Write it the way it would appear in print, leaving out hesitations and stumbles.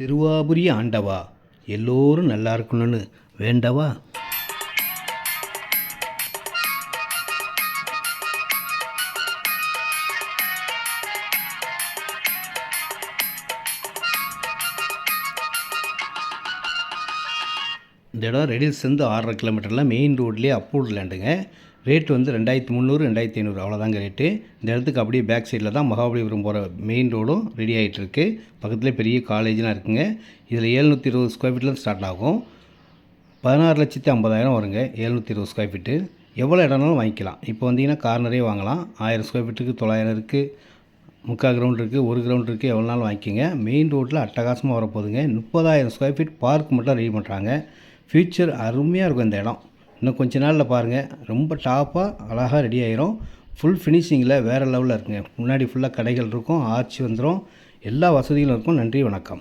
சிறுவாபுரி ஆண்டவா, எல்லோரும் நல்லா இருக்கணும்னு வேண்டவா. இந்த இடம் ரெடில்ஸ்லேருந்து 6.5 கிலோமீட்டரில் மெயின் ரோட்லேயே அப்ரூவ்ட் லேண்டுங்க. ரேட்டு வந்து 2300 2500 அவ்வளோதாங்க ரேட்டு. இந்த இடத்துக்கு அப்படியே பேக் சைடில் தான் மகாபலிபுரம் போகிற மெயின் ரோடும் ரெடி ஆகிட்டு இருக்கு. பக்கத்துலேயே பெரிய காலேஜ்லாம் இருக்குங்க. இதில் 720 ஸ்கொயர் ஃபீட்லேருந்து ஸ்டார்ட் ஆகும். 16,50,000 வருங்க 720 ஸ்கொயர் ஃபீட்டு. எவ்வளோ இடம்னாலும் வாங்கிக்கலாம். இப்போ வந்தீங்கன்னா கார்னரே வாங்கலாம். 1000 ஸ்கொயர் ஃபீட்டுக்கு 900 இருக்குது, 3/4 கிரவுண்ட் இருக்குது, 1 கிரவுண்ட் இருக்குது, எவ்வளோ நாளும் வாங்கிக்கோங்க. மெயின் ரோட்டில் அட்டகாசமாக வரப்போகுதுங்க. 30,000 ஸ்கொயர் ஃபீட் பார்க் மட்டும் ரெடி பண்ணுறாங்க. ஃப்யூச்சர் அருமையாக இருக்கும் இந்த இடம். இன்னும் கொஞ்ச நாளில் பாருங்கள், ரொம்ப டாப்பாக அழகாக ரெடி ஆகிரும். ஃபுல் ஃபினிஷிங்கில் வேறு லெவலில் இருக்குங்க. முன்னாடி ஃபுல்லாக கடைகள் இருக்கும், ஆர்ச் வந்துடும், எல்லா வசதிகளும் இருக்கும். நன்றி, வணக்கம்.